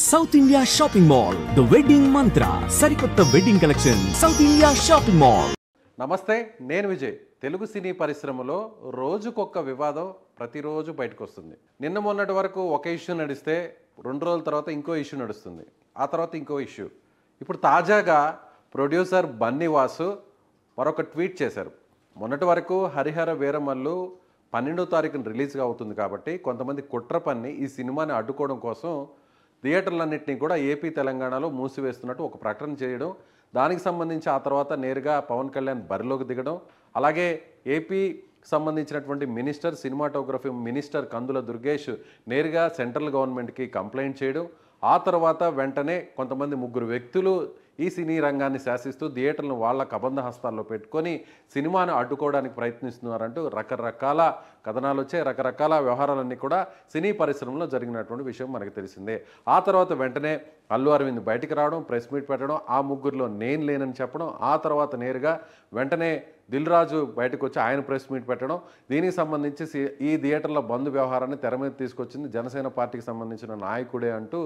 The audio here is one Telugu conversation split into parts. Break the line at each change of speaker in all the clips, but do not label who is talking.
South India shopping mall the wedding మంత్ర సరికొత్త wedding collection south India shopping mall.
నమస్తే, నేను విజయ్. తెలుగు సినీ పరిశ్రమలో రోజుకొక్క వివాదం ప్రతిరోజు బయటకు వస్తుంది. నిన్న మొన్నటి వరకు ఒక ఇష్యూ నడిస్తే 2 రోజుల తర్వాత ఇంకో ఇష్యూ నడుస్తుంది, ఆ తర్వాత ఇంకో ఇష్యూ. ఇప్పుడు తాజాగా ప్రొడ్యూసర్ బన్నీ వాసు మరొక ట్వీట్ చేశారు. మొన్నటి వరకు హరిహర వీరమల్లు 12వ తారీఖున రిలీజ్గా అవుతుంది కాబట్టి కొంతమంది కుట్ర పన్ని ఈ సినిమాని అడ్డుకోవడం కోసం థియేటర్లన్నింటినీ కూడా ఏపీ తెలంగాణలో మూసివేస్తున్నట్టు ఒక ప్రకటన చేయడం, దానికి సంబంధించి ఆ తర్వాత నేరుగా పవన్ కళ్యాణ్ బరిలోకి దిగడం, అలాగే ఏపీ సంబంధించినటువంటి మినిస్టర్ సినిమాటోగ్రఫీ మినిస్టర్ కందుల దుర్గేష్ నేరుగా సెంట్రల్ గవర్నమెంట్కి కంప్లైంట్ చేయడం, ఆ తర్వాత వెంటనే కొంతమంది 3 వ్యక్తులు ఈ సినీ రంగాన్ని శాసిస్తూ థియేటర్లను వాళ్ళ కబంధ హస్తాల్లో పెట్టుకొని సినిమాను అడ్డుకోవడానికి ప్రయత్నిస్తున్నారంటూ రకరకాల కథనాలు వచ్చాయి. రకరకాల వ్యవహారాలన్నీ కూడా సినీ పరిశ్రమలో జరిగినటువంటి విషయం మనకు తెలిసిందే. ఆ తర్వాత వెంటనే అల్లు అరవింద్ బయటికి రావడం, ప్రెస్ మీట్ పెట్టడం, ఆ 3లో నేను లేనని చెప్పడం, ఆ తర్వాత నేరుగా వెంటనే దిల్ రాజు బయటకు వచ్చి ఆయన ప్రెస్ మీట్ పెట్టడం, దీనికి సంబంధించి ఈ థియేటర్ల బంద్ వ్యవహారాన్ని తెర మీద తీసుకొచ్చింది జనసేన పార్టీకి సంబంధించిన నాయకుడే అంటూ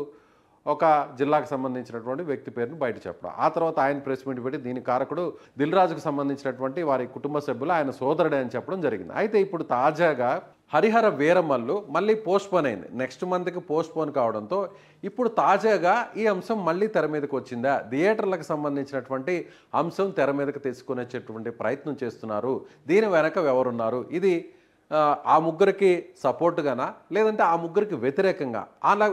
ఒక జిల్లాకు సంబంధించినటువంటి వ్యక్తి పేరును బయట చెప్పడం, ఆ తర్వాత ఆయన ప్రెస్ మీట్ పెట్టి దీని కారకుడు దిల్ రాజుకు సంబంధించినటువంటి వారి కుటుంబ సభ్యులు ఆయన సోదరుడే అని చెప్పడం జరిగింది. అయితే ఇప్పుడు తాజాగా హరిహర వీరమల్లు మళ్ళీ పోస్ట్పోన్ అయింది, నెక్స్ట్ మంత్కి పోస్ట్పోన్ కావడంతో ఇప్పుడు తాజాగా ఈ అంశం మళ్ళీ తెర మీదకి వచ్చిందా, థియేటర్లకు సంబంధించినటువంటి అంశం తెర మీదకి తీసుకునేటటువంటి ప్రయత్నం చేస్తున్నారు, దీని వెనక ఎవరున్నారు, ఇది ఆ 3కి సపోర్టుగానా లేదంటే ఆ 3కి వ్యతిరేకంగా,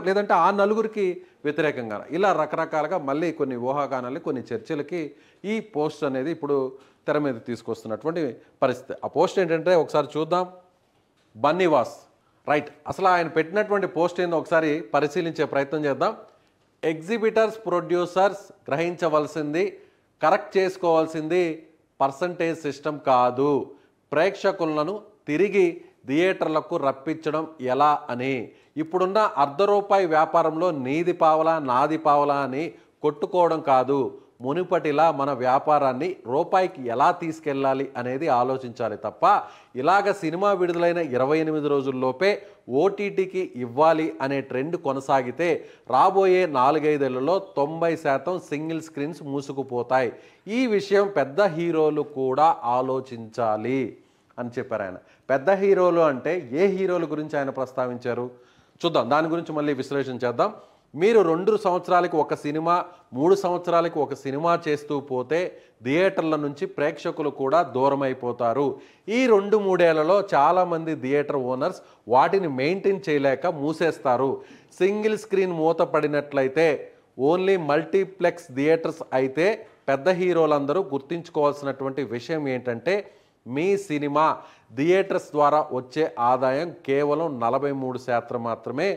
లేదంటే ఆ 4కి వ్యతిరేకంగా, ఇలా రకరకాలుగా మళ్ళీ కొన్ని ఊహాగానాలు కొన్ని చర్చలకి ఈ పోస్ట్ అనేది ఇప్పుడు తెర మీద తీసుకొస్తున్నటువంటి పరిస్థితి. ఆ పోస్ట్ ఏంటంటే ఒకసారి చూద్దాం. బన్నీవాస్ రైట్, అసలు ఆయన పెట్టినటువంటి పోస్ట్ ఏందో ఒకసారి పరిశీలించే ప్రయత్నం చేద్దాం. ఎగ్జిబిటర్స్ ప్రొడ్యూసర్స్ గ్రహించవలసింది, కరెక్ట్ చేసుకోవాల్సింది పర్సంటేజ్ సిస్టమ్ కాదు, ప్రేక్షకులను తిరిగి థియేటర్లకు రప్పించడం ఎలా అని. ఇప్పుడున్న ₹1 వ్యాపారంలో నీది పావలా నాది పావలా అని కొట్టుకోవడం కాదు, మునుపటిలా మన వ్యాపారాన్ని రూపాయికి ఎలా తీసుకెళ్ళాలి అనేది ఆలోచించాలి తప్ప ఇలాగ సినిమా విడుదలైన 28 రోజుల్లోపే ఓటీటీకి ఇవ్వాలి అనే ట్రెండ్ కొనసాగితే రాబోయే 4-5 ఏళ్లలో 90% సింగిల్ స్క్రీన్స్ మూసుకుపోతాయి. ఈ విషయం పెద్ద హీరోలు కూడా ఆలోచించాలి అని చెప్పారు ఆయన. పెద్ద హీరోలు అంటే ఏ హీరోల గురించి ఆయన ప్రస్తావించారు చూద్దాం, దాని గురించి మళ్ళీ విశ్లేషణ చేద్దాం. మీరు 2 సంవత్సరాలకి ఒక సినిమా, 3 సంవత్సరాలకి ఒక సినిమా చేస్తూ పోతే థియేటర్ల నుంచి ప్రేక్షకులు కూడా దూరం అయిపోతారు. ఈ 2-3 ఏళ్లలో చాలామంది థియేటర్ ఓనర్స్ వాటిని మెయింటైన్ చేయలేక మూసేస్తారు. సింగిల్ స్క్రీన్ మూత పడినట్లయితే ఓన్లీ మల్టీప్లెక్స్ థియేటర్స్ అయితే పెద్ద హీరోలందరూ గుర్తించుకోవాల్సినటువంటి విషయం ఏంటంటే మీ సినిమా థియేటర్స్ ద్వారా వచ్చే ఆదాయం కేవలం 43% మాత్రమే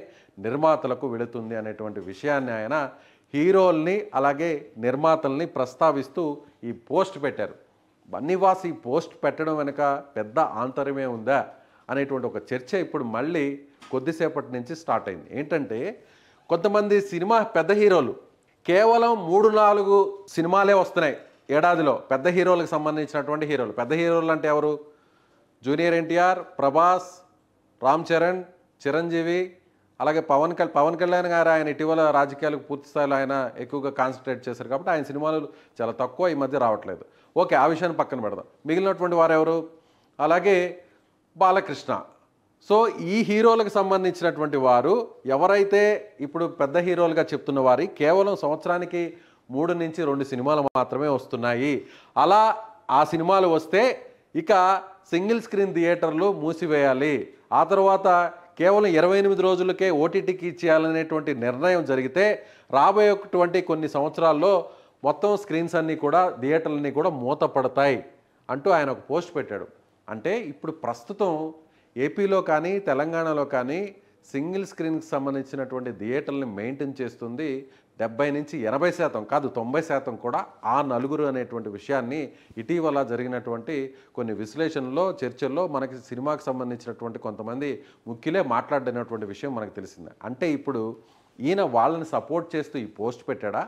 నిర్మాతలకు వెళుతుంది అనేటువంటి విషయాన్ని ఆయన హీరోల్ని అలాగే నిర్మాతల్ని ప్రస్తావిస్తూ ఈ పోస్ట్ పెట్టారు. బన్నీవాస్ ఈ పోస్ట్ పెట్టడం వెనుక పెద్ద ఆంతర్యమే ఉందా అనేటువంటి ఒక చర్చ ఇప్పుడు మళ్ళీ కొద్దిసేపటి నుంచి స్టార్ట్ అయింది. ఏంటంటే కొంతమంది సినిమా పెద్ద హీరోలు కేవలం 3-4 సినిమాలే వస్తున్నాయి ఏడాదిలో, పెద్ద హీరోలకు సంబంధించినటువంటి హీరోలు. పెద్ద హీరోలు అంటే ఎవరు? జూనియర్ ఎన్టీఆర్, ప్రభాస్, రామ్ చరణ్, చిరంజీవి, అలాగే పవన్ కళ్యాణ్ గారు. ఆయన ఇటీవల రాజకీయాలకు పూర్తి స్థాయిలో ఆయన ఎక్కువగా కాన్సన్ట్రేట్ చేశారు కాబట్టి ఆయన సినిమాలు చాలా తక్కువ ఈ మధ్య రావట్లేదు. ఓకే, ఆ విషయాన్ని పక్కన పెడదాం. మిగిలినటువంటి వారు ఎవరు? అలాగే బాలకృష్ణ. సో ఈ హీరోలకు సంబంధించినటువంటి వారు ఎవరైతే ఇప్పుడు పెద్ద హీరోలుగా చెప్తున్న వారి కేవలం సంవత్సరానికి 3-2 సినిమాలు మాత్రమే వస్తున్నాయి. అలా ఆ సినిమాలు వస్తే ఇక సింగిల్ స్క్రీన్ థియేటర్లు మూసివేయాలి, ఆ తర్వాత కేవలం 28 రోజులకే ఓటీటీకి ఇచ్చేయాలనేటువంటి నిర్ణయం జరిగితే రాబోయేటువంటి కొన్ని సంవత్సరాల్లో మొత్తం స్క్రీన్స్ అన్నీ కూడా థియేటర్లన్నీ కూడా మూతపడతాయి అంటూ ఆయన ఒక పోస్ట్ పెట్టాడు. అంటే ఇప్పుడు ప్రస్తుతం ఏపీలో కానీ తెలంగాణలో కానీ సింగిల్ స్క్రీన్కి సంబంధించినటువంటి థియేటర్ని మెయింటైన్ చేస్తుంది 70-80% కాదు 90% కూడా ఆ 4 అనేటువంటి విషయాన్ని ఇటీవల జరిగినటువంటి కొన్ని విశ్లేషణలో చర్చల్లో మనకి సినిమాకి సంబంధించినటువంటి కొంతమంది ముఖ్యులే మాట్లాడినటువంటి విషయం మనకు తెలిసిందే. అంటే ఇప్పుడు ఈయన వాళ్ళని సపోర్ట్ చేస్తూ ఈ పోస్ట్ పెట్టాడా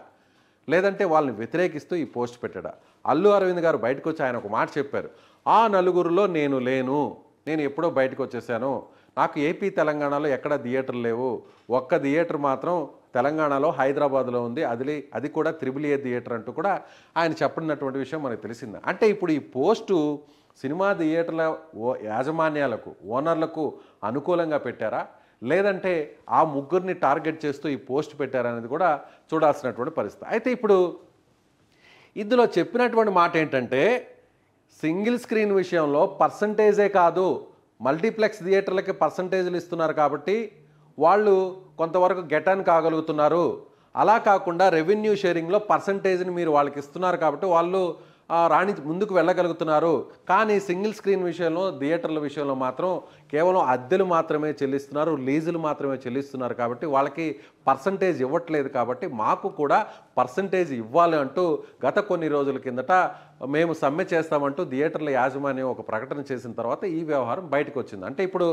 లేదంటే వాళ్ళని వ్యతిరేకిస్తూ ఈ పోస్ట్ పెట్టాడా? అల్లు అరవింద్ గారు బయటకు వచ్చి ఆయన ఒక మాట చెప్పారు. ఆ 4లో నేను లేను, నేను ఎప్పుడో బయటకు వచ్చేసాను, నాకు ఏపీ తెలంగాణలో ఎక్కడ థియేటర్ లేవు, ఒక్క థియేటర్ మాత్రం తెలంగాణలో హైదరాబాద్లో ఉంది, అది కూడా త్రిబుల్ ఏ థియేటర్ అంటూ కూడా ఆయన చెప్పినటువంటి విషయం మనకు తెలిసింది. అంటే ఇప్పుడు ఈ పోస్టు సినిమా థియేటర్ల యాజమాన్యాలకు, ఓనర్లకు అనుకూలంగా పెట్టారా, లేదంటే ఆ ముగ్గురిని టార్గెట్ చేస్తూ ఈ పోస్ట్ పెట్టారా అనేది కూడా చూడాల్సినటువంటి పరిస్థితి. అయితే ఇప్పుడు ఇందులో చెప్పినటువంటి మాట ఏంటంటే, సింగిల్ స్క్రీన్ విషయంలో పర్సంటేజే కాదు, మల్టీప్లెక్స్ థియేటర్లకి పర్సంటేజ్లు ఇస్తున్నారు కాబట్టి వాళ్ళు కొంతవరకు గెటాన్ కాగలుగుతున్నారు. అలా కాకుండా రెవెన్యూ షేరింగ్లో పర్సంటేజ్ని మీరు వాళ్ళకి ఇస్తున్నారు కాబట్టి వాళ్ళు ముందుకు వెళ్ళగలుగుతున్నారు. కానీ సింగిల్ స్క్రీన్ విషయంలో, థియేటర్ల విషయంలో మాత్రం కేవలం అద్దెలు మాత్రమే చెల్లిస్తున్నారు, లీజులు మాత్రమే చెల్లిస్తున్నారు. కాబట్టి వాళ్ళకి పర్సంటేజ్ ఇవ్వట్లేదు. కాబట్టి మాకు కూడా పర్సంటేజ్ ఇవ్వాలి అంటూ గత కొన్ని రోజుల కిందట మేము సమ్మె చేస్తామంటూ థియేటర్ల యాజమాన్యం ఒక ప్రకటన చేసిన తర్వాత ఈ వ్యవహారం బయటకు వచ్చింది. అంటే ఇప్పుడు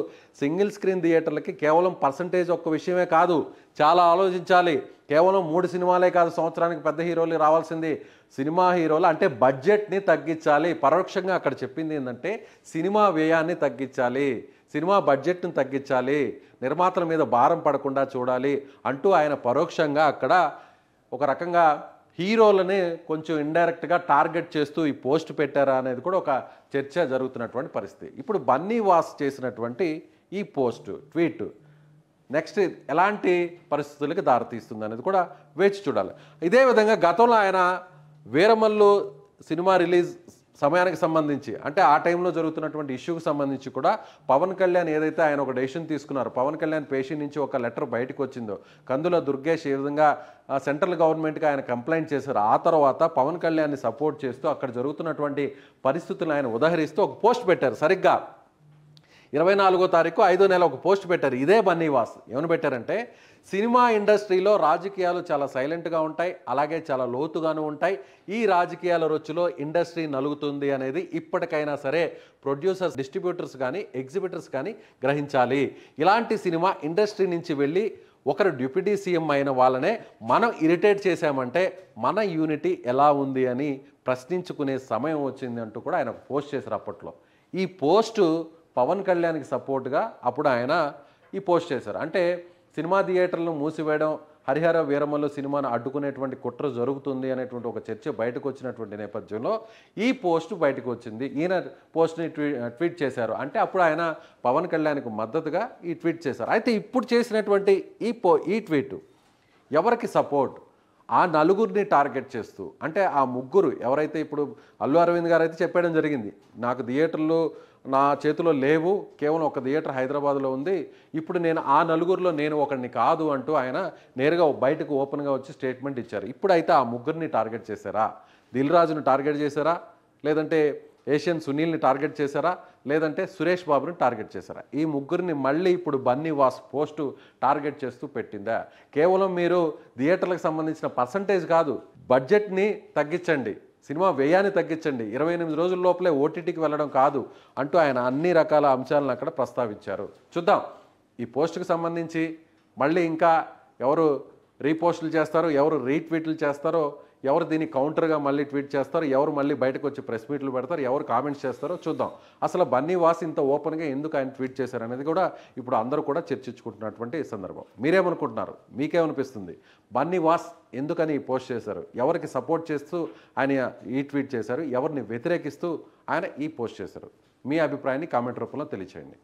సింగిల్ స్క్రీన్ థియేటర్లకి కేవలం పర్సంటేజ్ ఒక్క విషయమే కాదు, చాలా ఆలోచించాలి. కేవలం 3 సినిమాలే కాదు సంవత్సరానికి పెద్ద హీరోలు రావాల్సింది, సినిమా హీరోలు అంటే బడ్జెట్ని తగ్గించాలి. పరోక్షంగా అక్కడ చెప్పింది ఏంటంటే సినిమా వ్యయాన్ని తగ్గించాలి, సినిమా బడ్జెట్ని తగ్గించాలి, నిర్మాతల మీద భారం పడకుండా చూడాలి అంటూ ఆయన పరోక్షంగా అక్కడ ఒక రకంగా హీరోలని కొంచెం ఇండైరెక్ట్గా టార్గెట్ చేస్తూ ఈ పోస్ట్ పెట్టారా అనేది కూడా ఒక చర్చ జరుగుతున్నటువంటి పరిస్థితి. ఇప్పుడు బన్నీ వాస్ చేసినటువంటి ఈ పోస్ట్ ట్వీట్ నెక్స్ట్ ఎలాంటి పరిస్థితులకి దారితీస్తుంది అనేది కూడా వేచి చూడాలి. ఇదే విధంగా గతంలో ఆయన వీరమల్లు సినిమా రిలీజ్ సమయానికి సంబంధించి, అంటే ఆ టైంలో జరుగుతున్నటువంటి ఇష్యూకి సంబంధించి కూడా పవన్ కళ్యాణ్ ఏదైతే ఆయన ఒక డెసిషన్ తీసుకున్నారో, పవన్ కళ్యాణ్ పేషీ నుంచి ఒక లెటర్ బయటకు వచ్చిందో, కందుల దుర్గేష్ ఏ విధంగా సెంట్రల్ గవర్నమెంట్కి ఆయన కంప్లైంట్ చేశారు, ఆ తర్వాత పవన్ కళ్యాణ్ని సపోర్ట్ చేస్తూ అక్కడ జరుగుతున్నటువంటి పరిస్థితులను ఆయన ఉదహరిస్తూ ఒక పోస్ట్ పెట్టారు. సరిగ్గా 24వ తారీఖు 5వ నెల ఒక పోస్ట్ పెట్టారు. ఇదే బన్నీ వాస్ ఏమని పెట్టారంటే, సినిమా ఇండస్ట్రీలో రాజకీయాలు చాలా సైలెంట్గా ఉంటాయి, అలాగే చాలా లోతుగాను ఉంటాయి. ఈ రాజకీయాల రొచ్చులో ఇండస్ట్రీ నలుగుతుంది అనేది ఇప్పటికైనా సరే ప్రొడ్యూసర్స్, డిస్ట్రిబ్యూటర్స్ కానీ ఎగ్జిబిటర్స్ కానీ గ్రహించాలి. ఇలాంటి సినిమా ఇండస్ట్రీ నుంచి వెళ్ళి ఒకరు డిప్యూటీ సీఎం అయిన వాళ్ళనే మనం ఇరిటేట్ చేశామంటే మన యూనిటీ ఎలా ఉంది అని ప్రశ్నించుకునే సమయం వచ్చింది అంటూ కూడా ఆయన పోస్ట్ చేశారు. అప్పట్లో ఈ పోస్టు పవన్ కళ్యాణ్కి సపోర్ట్గా అప్పుడు ఆయన ఈ పోస్ట్ చేశారు. అంటే సినిమా థియేటర్లను మూసివేయడం, హరిహర వీరమల్లు సినిమాను అడ్డుకునేటువంటి కుట్ర జరుగుతుంది అనేటువంటి ఒక చర్చ బయటకు వచ్చినటువంటి నేపథ్యంలో ఈ పోస్టు బయటకు వచ్చింది. ఈయన పోస్ట్ని ట్వీట్ చేశారు. అంటే అప్పుడు ఆయన పవన్ కళ్యాణ్కి మద్దతుగా ఈ ట్వీట్ చేశారు. అయితే ఇప్పుడు చేసినటువంటి ఈ ట్వీట్ ఎవరికి సపోర్ట్? ఆ నలుగురిని టార్గెట్ చేస్తూ, అంటే ఆ ముగ్గురు ఎవరైతే ఇప్పుడు అల్లు అరవింద్ గారు అయితే చెప్పడం జరిగింది, నాకు థియేటర్లు నా చేతిలో లేవు, కేవలం ఒక థియేటర్ హైదరాబాద్లో ఉంది, ఇప్పుడు నేను ఆ నలుగురిలో నేను ఒకరిని కాదు అంటూ ఆయన నేరుగా బయటకు ఓపెన్గా వచ్చి స్టేట్మెంట్ ఇచ్చారు. ఇప్పుడైతే ఆ ముగ్గురిని టార్గెట్ చేశారా? దిల్ రాజుని టార్గెట్ చేశారా, లేదంటే ఏషియన్ సునీల్ని టార్గెట్ చేశారా, లేదంటే సురేష్ బాబుని టార్గెట్ చేశారా? ఈ ముగ్గురిని మళ్ళీ ఇప్పుడు బన్నీ వాస్ పోస్టు టార్గెట్ చేస్తూ పెట్టిందా? కేవలం మీరు థియేటర్లకు సంబంధించిన పర్సంటేజ్ కాదు, బడ్జెట్ని తగ్గించండి, సినిమా వ్యయాన్ని తగ్గించండి, 28 రోజుల లోపలే ఓటీటీకి వెళ్ళడం కాదు అంటూ ఆయన అన్ని రకాల అంశాలను అక్కడ ప్రస్తావించారు. చూద్దాం ఈ పోస్టుకు సంబంధించి మళ్ళీ ఇంకా ఎవరు రీపోస్టులు చేస్తారో, ఎవరు రీట్వీట్లు చేస్తారో, ఎవరు దీన్ని కౌంటర్గా మళ్ళీ ట్వీట్ చేస్తారో, ఎవరు మళ్ళీ బయటకు వచ్చి ప్రెస్ మీట్లు పెడతారు, ఎవరు కామెంట్స్ చేస్తారో చూద్దాం. అసలు బన్నీ వాస్ ఇంత ఓపెన్గా ఎందుకు ఆయన ట్వీట్ చేశారనేది కూడా ఇప్పుడు అందరూ కూడా చర్చించుకుంటున్నటువంటి సందర్భం. మీరేమనుకుంటున్నారు? మీకేమనిపిస్తుంది? బన్నీ వాస్ ఎందుకని పోస్ట్ చేశారు? ఎవరికి సపోర్ట్ చేస్తూ ఆయన ఈ ట్వీట్ చేశారు? ఎవరిని వ్యతిరేకిస్తూ ఆయన ఈ పోస్ట్ చేశారు? మీ అభిప్రాయాన్ని కామెంట్ రూపంలో తెలియచేయండి.